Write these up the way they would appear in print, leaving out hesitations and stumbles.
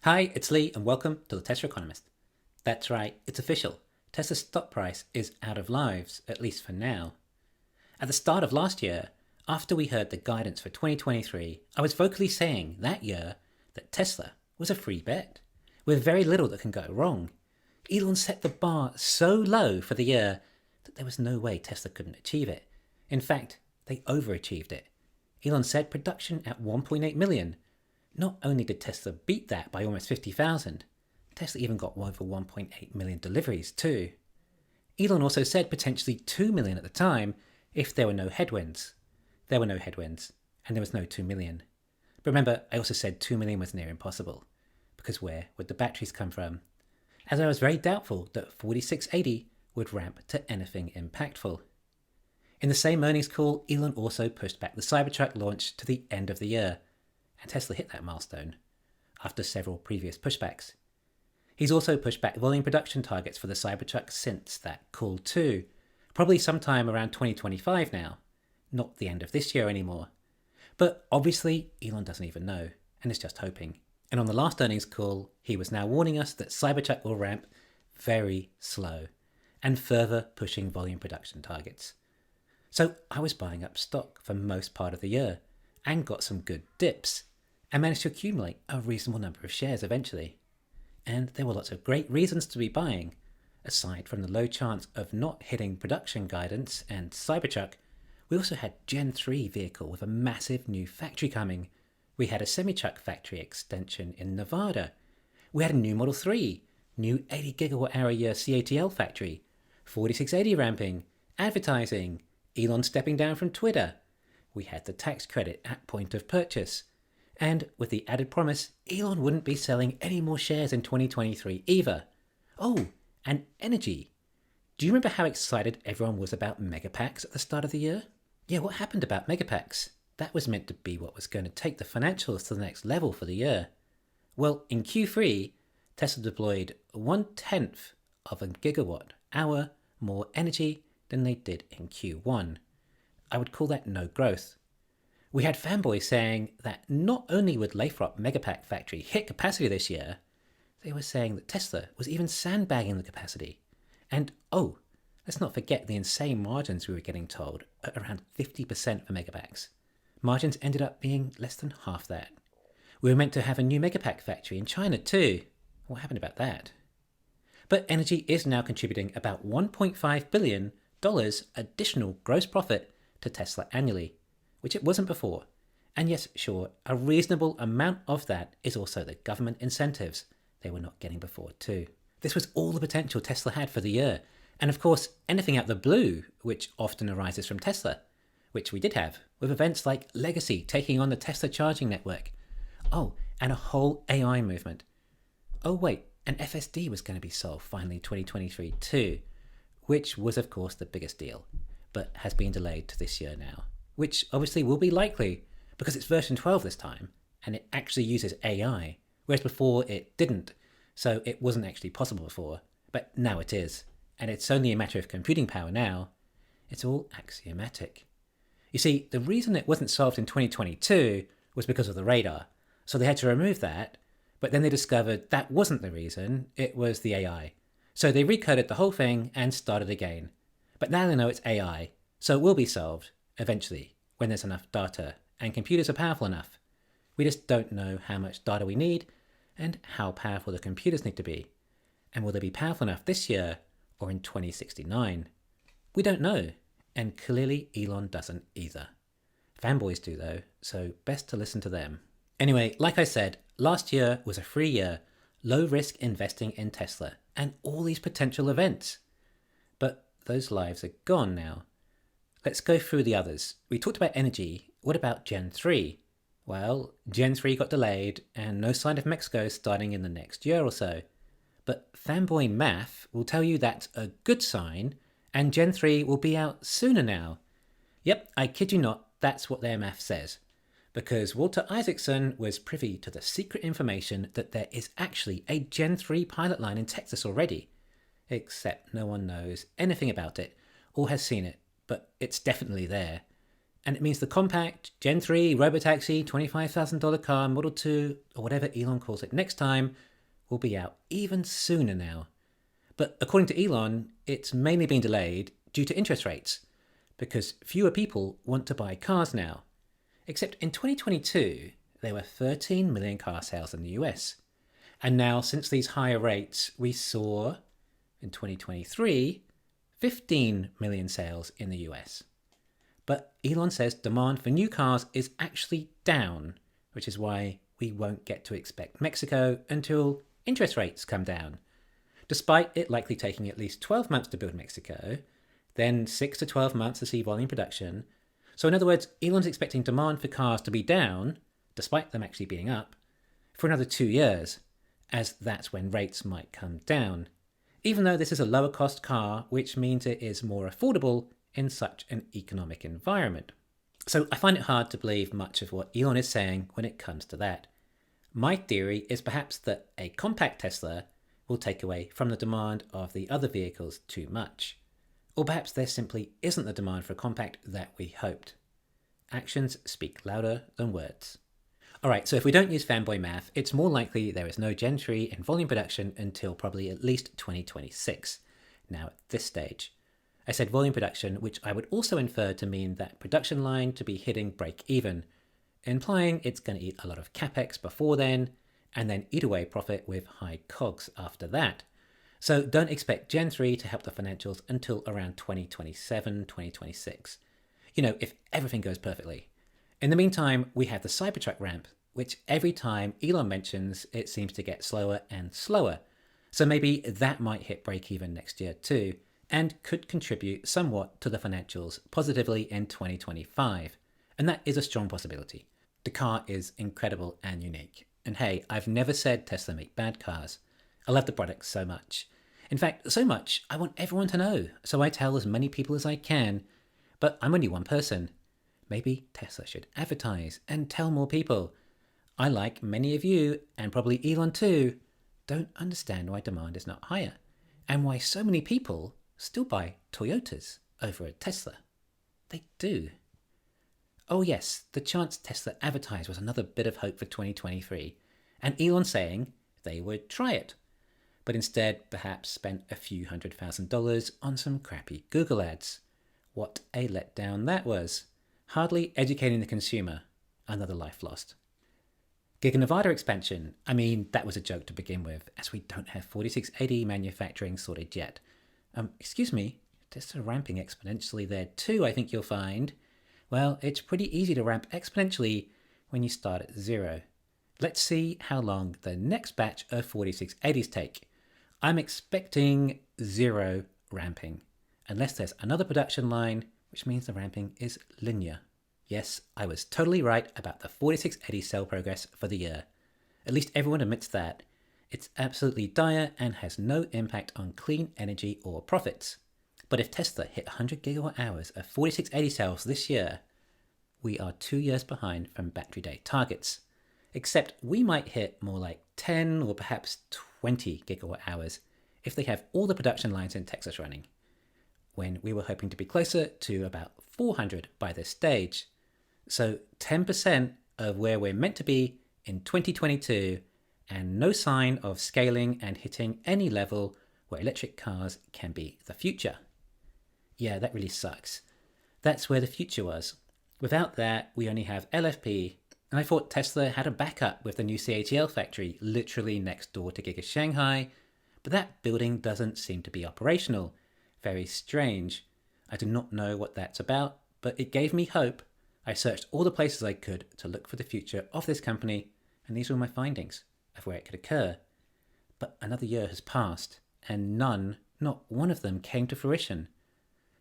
Hi, it's Lee and welcome to the Tesla Economist. That's right, it's official. Tesla's stock price is out of lives, at least for now. At the start of last year, after we heard the guidance for 2023, I was vocally saying that year that Tesla was a free bet, with very little that can go wrong. Elon set the bar so low for the year that there was no way Tesla couldn't achieve it. In fact, they overachieved it. Elon said production at 1.8 million. Not only did Tesla beat that by almost 50,000, Tesla even got over 1.8 million deliveries too. Elon also said potentially 2 million at the time if there were no headwinds. There were no headwinds, and there was no 2 million. But remember, I also said 2 million was near impossible, because where would the batteries come from? As I was very doubtful that 4680 would ramp to anything impactful. In the same earnings call, Elon also pushed back the Cybertruck launch to the end of the year, and Tesla hit that milestone after several previous pushbacks. He's also pushed back volume production targets for the Cybertruck since that call too, probably sometime around 2025 now, not the end of this year anymore. But obviously Elon doesn't even know and is just hoping. And on the last earnings call, he was now warning us that Cybertruck will ramp very slow and further pushing volume production targets. So I was buying up stock for most part of the year and got some good dips and managed to accumulate a reasonable number of shares eventually. And there were lots of great reasons to be buying. Aside from the low chance of not hitting production guidance and Cybertruck, we also had Gen 3 vehicle with a massive new factory coming. We had a semi-truck factory extension in Nevada. We had a new Model 3, new 80 gigawatt hour a year CATL factory, 4680 ramping, advertising, Elon stepping down from Twitter. We had the tax credit at point of purchase. And with the added promise, Elon wouldn't be selling any more shares in 2023 either. Oh, and energy. Do you remember how excited everyone was about megapacks at the start of the year? Yeah, what happened about megapacks? That was meant to be what was going to take the financials to the next level for the year. Well, in Q3, Tesla deployed 1/10 of a gigawatt hour more energy than they did in Q1. I would call that no growth. We had fanboys saying that not only would Lathrop Megapack factory hit capacity this year, they were saying that Tesla was even sandbagging the capacity. And oh, let's not forget the insane margins we were getting told at around 50% for Megapacks. Margins ended up being less than half that. We were meant to have a new Megapack factory in China too. What happened about that? But energy is now contributing about $1.5 billion additional gross profit to Tesla annually, which it wasn't before. And yes, sure, a reasonable amount of that is also the government incentives they were not getting before too. This was all the potential Tesla had for the year. And of course, anything out the blue, which often arises from Tesla, which we did have, with events like Legacy taking on the Tesla charging network. Oh, and a whole AI movement. Oh wait, and FSD was going to be solved finally in 2023 too, which was of course the biggest deal, but has been delayed to this year now, which obviously will be likely because it's version 12 this time, and it actually uses AI, whereas before it didn't, so it wasn't actually possible before, but now it is, and it's only a matter of computing power now. It's all axiomatic. You see, the reason it wasn't solved in 2022 was because of the radar, so they had to remove that, but then they discovered that wasn't the reason, it was the AI. So they recoded the whole thing and started again. But now they know it's AI, so it will be solved, eventually, when there's enough data, and computers are powerful enough. We just don't know how much data we need, and how powerful the computers need to be. And will they be powerful enough this year, or in 2069? We don't know, and clearly Elon doesn't either. Fanboys do though, so best to listen to them. Anyway, like I said, last year was a free year, low risk investing in Tesla, and all these potential events. But those lives are gone now. Let's go through the others. We talked about energy. What about Gen 3? Well, Gen 3 got delayed and no sign of Mexico starting in the next year or so. But fanboy math will tell you that's a good sign and Gen 3 will be out sooner now. Yep, I kid you not, that's what their math says. Because Walter Isaacson was privy to the secret information that there is actually a Gen 3 pilot line in Texas already. Except no one knows anything about it or has seen it, but it's definitely there. And it means the compact, Gen 3, Robotaxi, $25,000 car, Model 2, or whatever Elon calls it next time, will be out even sooner now. But according to Elon, it's mainly been delayed due to interest rates, because fewer people want to buy cars now. Except in 2022, there were 13 million car sales in the US. And now, since these higher rates, we saw, in 2023, 15 million sales in the US. But Elon says demand for new cars is actually down, which is why we won't get to expect Mexico until interest rates come down. Despite it likely taking at least 12 months to build Mexico, then 6 to 12 months to see volume production. So in other words, Elon's expecting demand for cars to be down, despite them actually being up, for another 2 years, as that's when rates might come down. Even though this is a lower cost car, which means it is more affordable in such an economic environment. So I find it hard to believe much of what Elon is saying when it comes to that. My theory is perhaps that a compact Tesla will take away from the demand of the other vehicles too much. Or perhaps there simply isn't the demand for a compact that we hoped. Actions speak louder than words. Alright, so if we don't use fanboy math, it's more likely there is no Gen 3 in volume production until probably at least 2026. Now at this stage. I said volume production, which I would also infer to mean that production line to be hitting break even, implying it's going to eat a lot of capex before then, and then eat away profit with high COGS after that. So don't expect Gen 3 to help the financials until around 2027, 2026. If everything goes perfectly. In the meantime, we have the Cybertruck ramp, which every time Elon mentions, it seems to get slower and slower. So maybe that might hit break even next year too, and could contribute somewhat to the financials positively in 2025. And that is a strong possibility. The car is incredible and unique. And hey, I've never said Tesla make bad cars. I love the product so much. In fact, so much I want everyone to know, so I tell as many people as I can. But I'm only one person. Maybe Tesla should advertise and tell more people. I, like many of you, and probably Elon too, don't understand why demand is not higher, and why so many people still buy Toyotas over a Tesla. They do. Oh yes, the chance Tesla advertised was another bit of hope for 2023, and Elon saying they would try it, but instead perhaps spent a few $100,000 on some crappy Google ads. What a letdown that was. Hardly educating the consumer. Another life lost. Giga Nevada expansion. I mean, that was a joke to begin with, as we don't have 4680 manufacturing sorted yet. Excuse me, Tesla ramping exponentially there too, I think you'll find. Well, it's pretty easy to ramp exponentially when you start at zero. Let's see how long the next batch of 4680s take. I'm expecting zero ramping, unless there's another production line, which means the ramping is linear. Yes, I was totally right about the 4680 cell progress for the year. At least everyone admits that. It's absolutely dire and has no impact on clean energy or profits. But if Tesla hit 100 gigawatt hours of 4680 cells this year, we are 2 years behind from battery day targets. Except we might hit more like 10 or perhaps 20 gigawatt hours if they have all the production lines in Texas running, when we were hoping to be closer to about 400 by this stage. So 10% of where we're meant to be in 2022, and no sign of scaling and hitting any level where electric cars can be the future. Yeah, that really sucks. That's where the future was. Without that, we only have LFP, and I thought Tesla had a backup with the new CATL factory literally next door to Giga Shanghai, but that building doesn't seem to be operational. Very strange. I do not know what that's about, but it gave me hope. I searched all the places I could to look for the future of this company, and these were my findings of where it could occur. But another year has passed, and none, not one of them, came to fruition.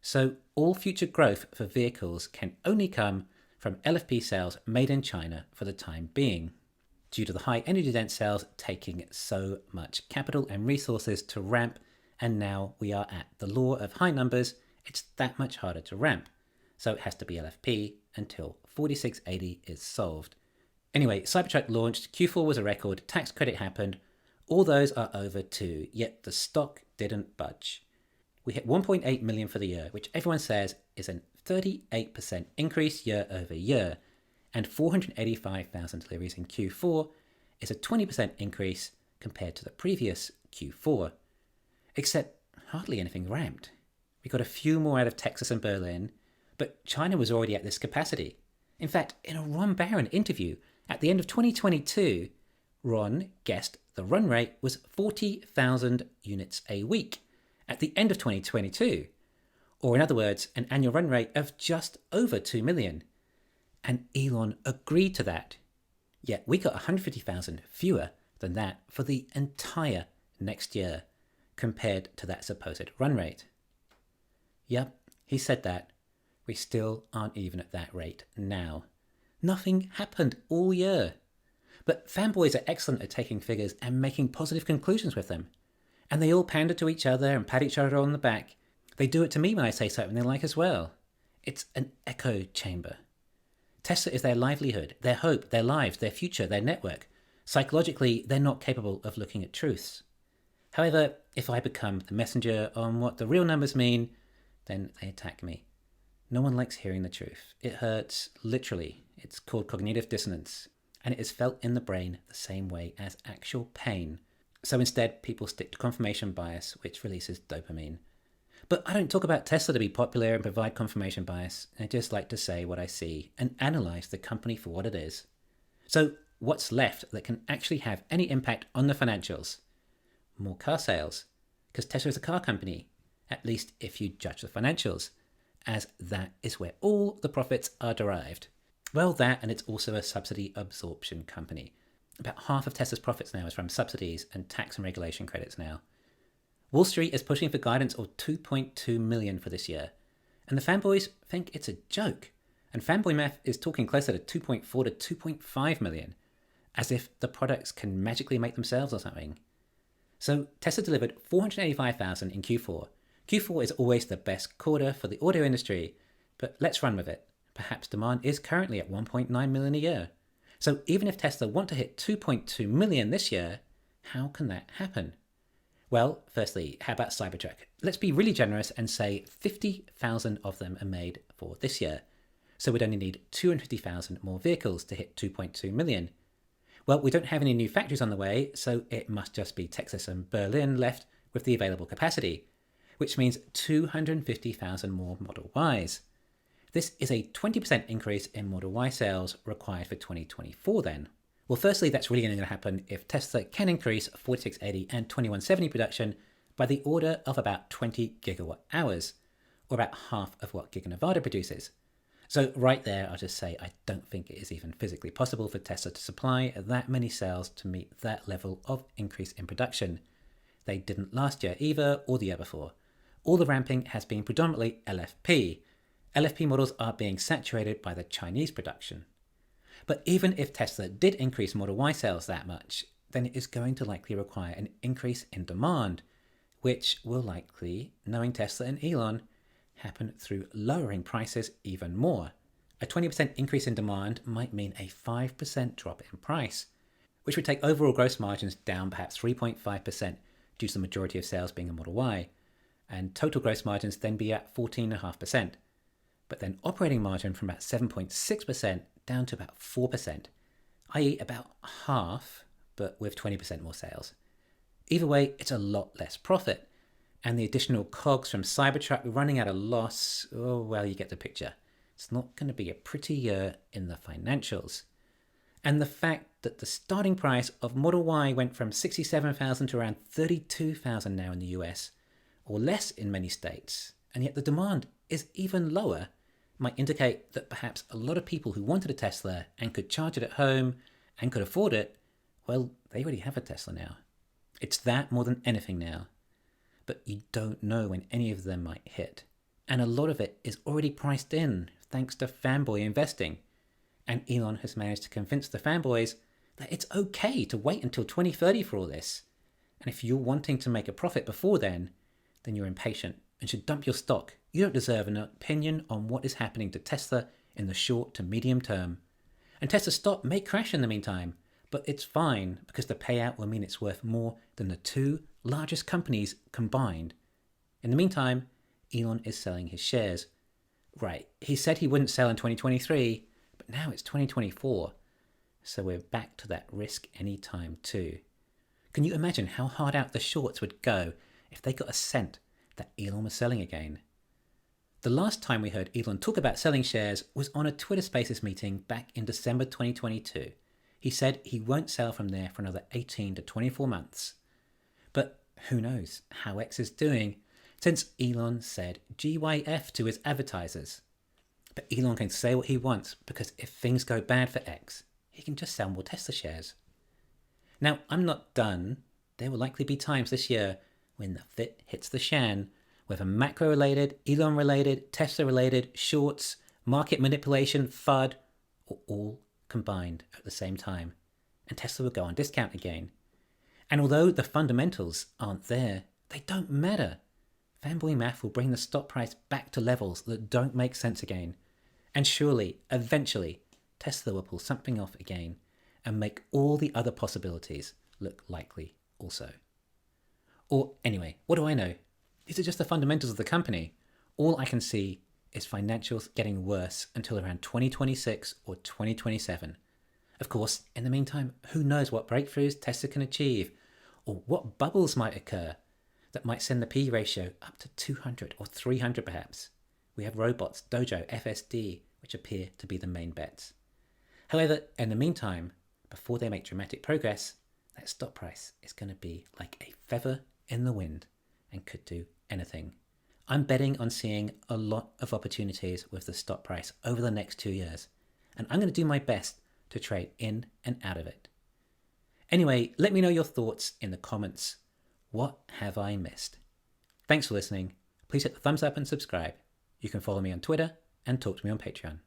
So all future growth for vehicles can only come from LFP cells made in China for the time being, due to the high energy dense cells taking so much capital and resources to ramp, and now we are at the law of high numbers. It's that much harder to ramp. So it has to be LFP until 4680 is solved. Anyway, Cybertruck launched, Q4 was a record, tax credit happened, all those are over too, yet the stock didn't budge. We hit 1.8 million for the year, which everyone says is a 38% increase year over year, and 485,000 deliveries in Q4 is a 20% increase compared to the previous Q4. Except hardly anything ramped. We got a few more out of Texas and Berlin, but China was already at this capacity. In fact, in a Ron Barron interview at the end of 2022, Ron guessed the run rate was 40,000 units a week at the end of 2022, or in other words, an annual run rate of just over 2 million. And Elon agreed to that. Yet we got 150,000 fewer than that for the entire next year compared to that supposed run rate. Yep, he said that. We still aren't even at that rate now. Nothing happened all year. But fanboys are excellent at taking figures and making positive conclusions with them. And they all pander to each other and pat each other on the back. They do it to me when I say something they like as well. It's an echo chamber. Tesla is their livelihood, their hope, their lives, their future, their network. Psychologically, they're not capable of looking at truths. However, if I become the messenger on what the real numbers mean, then they attack me. No one likes hearing the truth. It hurts, literally. It's called cognitive dissonance, and it is felt in the brain the same way as actual pain. So instead, people stick to confirmation bias, which releases dopamine. But I don't talk about Tesla to be popular and provide confirmation bias. I just like to say what I see and analyze the company for what it is. So what's left that can actually have any impact on the financials? More car sales, because Tesla is a car company, at least if you judge the financials, as that is where all the profits are derived. Well, that, and it's also a subsidy absorption company. About half of Tesla's profits now is from subsidies and tax and regulation credits now. Wall Street is pushing for guidance of 2.2 million for this year, and the fanboys think it's a joke. And fanboy math is talking closer to 2.4 to 2.5 million, as if the products can magically make themselves or something. So Tesla delivered 485,000 in Q4. Q4 is always the best quarter for the audio industry, but let's run with it. Perhaps demand is currently at 1.9 million a year. So even if Tesla want to hit 2.2 million this year, how can that happen? Well, firstly, how about Cybertruck? Let's be really generous and say 50,000 of them are made for this year. So we'd only need 250,000 more vehicles to hit 2.2 million. Well, we don't have any new factories on the way, so it must just be Texas and Berlin left with the available capacity, which means 250,000 more Model Ys. This is a 20% increase in Model Y sales required for 2024 then. Well, firstly, that's really only going to happen if Tesla can increase 4680 and 2170 production by the order of about 20 gigawatt hours, or about half of what Giga Nevada produces. So right there, I'll just say I don't think it is even physically possible for Tesla to supply that many cells to meet that level of increase in production. They didn't last year either, or the year before. All the ramping has been predominantly LFP. LFP models are being saturated by the Chinese production. But even if Tesla did increase Model Y sales that much, then it is going to likely require an increase in demand, which will likely, knowing Tesla and Elon, happen through lowering prices even more. A 20% increase in demand might mean a 5% drop in price, which would take overall gross margins down perhaps 3.5% due to the majority of sales being a Model Y, and total gross margins then be at 14.5%. But then operating margin from about 7.6% down to about 4%, i.e. about half, but with 20% more sales. Either way, it's a lot less profit. And the additional cogs from Cybertruck running at a loss, oh, well, you get the picture. It's not going to be a pretty year in the financials. And the fact that the starting price of Model Y went from 67,000 to around 32,000 now in the US, or less in many states, and yet the demand is even lower, might indicate that perhaps a lot of people who wanted a Tesla and could charge it at home and could afford it, well, they already have a Tesla now. It's that more than anything now. But you don't know when any of them might hit. And a lot of it is already priced in thanks to fanboy investing. And Elon has managed to convince the fanboys that it's okay to wait until 2030 for all this. And if you're wanting to make a profit before then you're impatient and should dump your stock. You don't deserve an opinion on what is happening to Tesla in the short to medium term. And Tesla's stock may crash in the meantime, but it's fine because the payout will mean it's worth more than the two largest companies combined. In the meantime, Elon is selling his shares. Right, he said he wouldn't sell in 2023, but now it's 2024. So we're back to that risk anytime too. Can you imagine how hard out the shorts would go if they got a scent that Elon was selling again? The last time we heard Elon talk about selling shares was on a Twitter Spaces meeting back in December 2022. He said he won't sell from there for another 18 to 24 months. But who knows how X is doing since Elon said GYF to his advertisers. But Elon can say what he wants because if things go bad for X, he can just sell more Tesla shares. Now, I'm not done. There will likely be times this year when the fit hits the shan, whether macro-related, Elon-related, Tesla-related, shorts, market manipulation, FUD, or all combined at the same time. And Tesla will go on discount again. And although the fundamentals aren't there, they don't matter. Fanboy math will bring the stock price back to levels that don't make sense again. And surely, eventually, Tesla will pull something off again and make all the other possibilities look likely also. Or anyway, what do I know? These are just the fundamentals of the company. All I can see is financials getting worse until around 2026 or 2027. Of course, in the meantime, who knows what breakthroughs Tesla can achieve or what bubbles might occur that might send the P ratio up to 200 or 300 perhaps. We have robots, Dojo, FSD, which appear to be the main bets. However, in the meantime, before they make dramatic progress, that stock price is going to be like a feather in the wind and could do anything. I'm betting on seeing a lot of opportunities with the stock price over the next 2 years, and I'm going to do my best to trade in and out of it. Anyway, let me know your thoughts in the comments. What have I missed? Thanks for listening. Please hit the thumbs up and subscribe. You can follow me on Twitter and talk to me on Patreon.